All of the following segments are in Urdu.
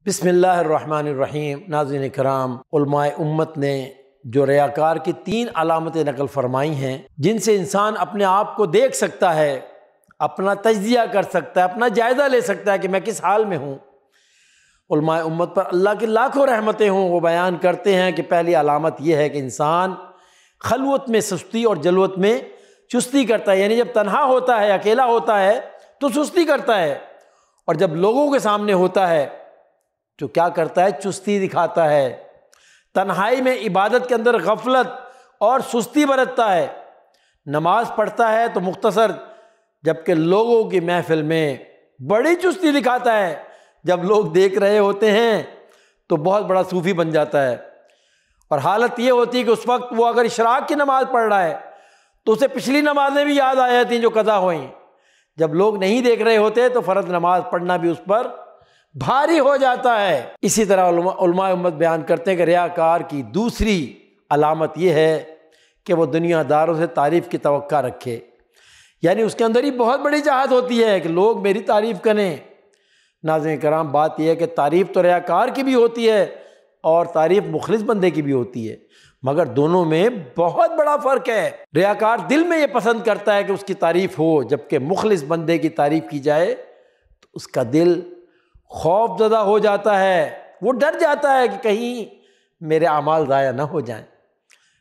بسم اللہ الرحمن الرحیم۔ ناظرین کرام، علماء امت نے جو ریاکار کی 3 علامتیں نقل فرمائی ہیں جن سے انسان اپنے آپ کو دیکھ سکتا ہے، اپنا تجزیہ کر سکتا ہے، اپنا جائزہ لے سکتا ہے کہ میں کس حال میں ہوں۔ علماء امت پر اللہ کی لاکھوں رحمتیں ہوں، وہ بیان کرتے ہیں کہ پہلی علامت یہ ہے کہ انسان خلوت میں سستی اور جلوت میں چستی کرتا ہے، یعنی جب تنہا ہوتا ہے، اکیلا ہوتا ہے تو سستی کرتا ہے، اور جب لوگوں کے سامنے ہوتا ہے تو کیا کرتا ہے؟ چستی دکھاتا ہے۔ تنہائی میں عبادت کے اندر غفلت اور سستی برتتا ہے، نماز پڑھتا ہے تو مختصر، جبکہ لوگوں کی محفل میں بڑی چستی دکھاتا ہے، جب لوگ دیکھ رہے ہوتے ہیں تو بہت بڑا صوفی بن جاتا ہے۔ اور حالت یہ ہوتی ہے کہ اس وقت وہ اگر اشراق کی نماز پڑھ رہا ہے تو اسے پچھلی نمازیں بھی یاد آ جاتی ہیں جو قضا ہوئیں، جب لوگ نہیں دیکھ رہے ہوتے تو فرض نماز پڑھنا بھی اس پر بھاری ہو جاتا ہے۔ اسی طرح علماء امت بیان کرتے ہیں کہ ریاکار کی دوسری علامت یہ ہے کہ وہ دنیا داروں سے تعریف کی توقع رکھے، یعنی اس کے اندر ہی بہت بڑی چاہت ہوتی ہے کہ لوگ میری تعریف کریں۔ ناظرین کرام، بات یہ ہے کہ تعریف تو ریاکار کی بھی ہوتی ہے اور تعریف مخلص بندے کی بھی ہوتی ہے، مگر دونوں میں بہت بڑا فرق ہے۔ ریاکار دل میں یہ پسند کرتا ہے کہ اس کی تعریف ہو، جبکہ مخلص بندے کی تعریف کی جائے تو اس کا دل خوف زدہ ہو جاتا ہے، وہ ڈر جاتا ہے کہ کہیں میرے اعمال ضائع نہ ہو جائیں۔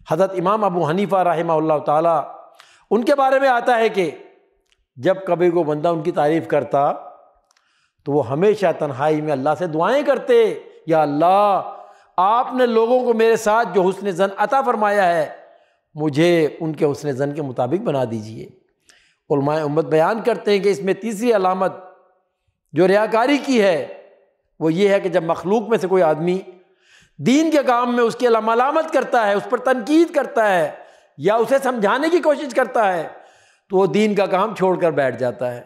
حضرت امام ابو حنیفہ رحمہ اللہ تعالیٰ، ان کے بارے میں آتا ہے کہ جب کبھی کوئی بندہ ان کی تعریف کرتا تو وہ ہمیشہ تنہائی میں اللہ سے دعائیں کرتے، یا اللہ آپ نے لوگوں کو میرے ساتھ جو حسن ظن عطا فرمایا ہے مجھے ان کے حسن ظن کے مطابق بنا دیجئے۔ علماء امت بیان کرتے ہیں کہ اس میں تیسری علامت جو ریاکاری کی ہے وہ یہ ہے کہ جب مخلوق میں سے کوئی آدمی دین کے کام میں اس کی ملامت کرتا ہے، اس پر تنقید کرتا ہے یا اسے سمجھانے کی کوشش کرتا ہے تو وہ دین کا کام چھوڑ کر بیٹھ جاتا ہے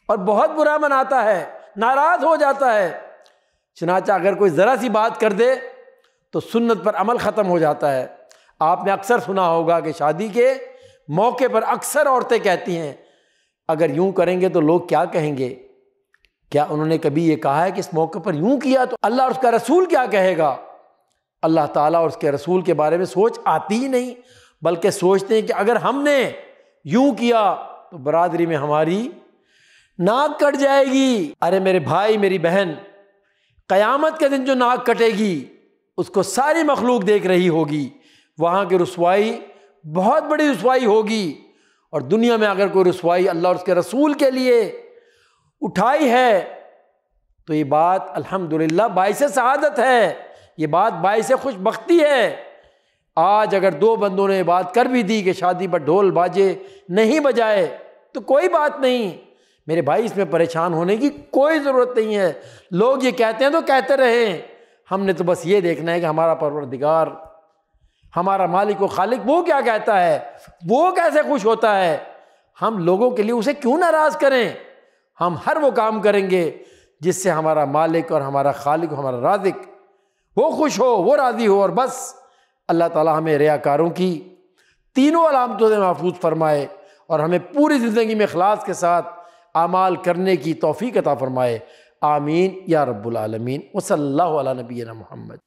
اور بہت برا مناتا ہے، ناراض ہو جاتا ہے۔ چنانچہ اگر کوئی ذرا سی بات کر دے تو سنت پر عمل ختم ہو جاتا ہے۔ آپ نے اکثر سنا ہوگا کہ شادی کے موقع پر اکثر عورتیں کہتی ہیں اگر یوں کریں گے تو لوگ کیا کہیں گے؟ کیا انہوں نے کبھی یہ کہا ہے کہ اس موقع پر یوں کیا تو اللہ اور اس کا رسول کیا کہے گا؟ اللہ تعالیٰ اور اس کے رسول کے بارے میں سوچ آتی ہی نہیں، بلکہ سوچتے ہیں کہ اگر ہم نے یوں کیا تو برادری میں ہماری ناک کٹ جائے گی۔ ارے میرے بھائی، میری بہن، قیامت کے دن جو ناک کٹے گی اس کو ساری مخلوق دیکھ رہی ہوگی، وہاں کی رسوائی بہت بڑی رسوائی ہوگی۔ اور دنیا میں اگر کوئی رسوائی اللہ اور اس کے رسول کے لیے اٹھائی ہے تو یہ بات الحمدللہ باعث سعادت ہے، یہ بات باعث خوش بختی ہے۔ آج اگر 2 بندوں نے یہ بات کر بھی دی کہ شادی پر ڈھول باجے نہیں بجائے تو کوئی بات نہیں، میرے بھائی اس میں پریشان ہونے کی کوئی ضرورت نہیں ہے۔ لوگ یہ کہتے ہیں تو کہتے رہیں، ہم نے تو بس یہ دیکھنا ہے کہ ہمارا پروردگار، ہمارا مالک و خالق وہ کیا کہتا ہے، وہ کیسے خوش ہوتا ہے۔ ہم لوگوں کے لیے اسے کیوں ناراض کریں؟ ہم ہر وہ کام کریں گے جس سے ہمارا مالک اور ہمارا خالق اور ہمارا رازق وہ خوش ہو، وہ راضی ہو، اور بس۔ اللہ تعالیٰ ہمیں ریاکاروں کی تینوں علامتوں سے محفوظ فرمائے اور ہمیں پوری زندگی میں اخلاص کے ساتھ اعمال کرنے کی توفیق عطا فرمائے۔ آمین یا رب العالمین۔ وصلی اللہ علی نبینا محمد۔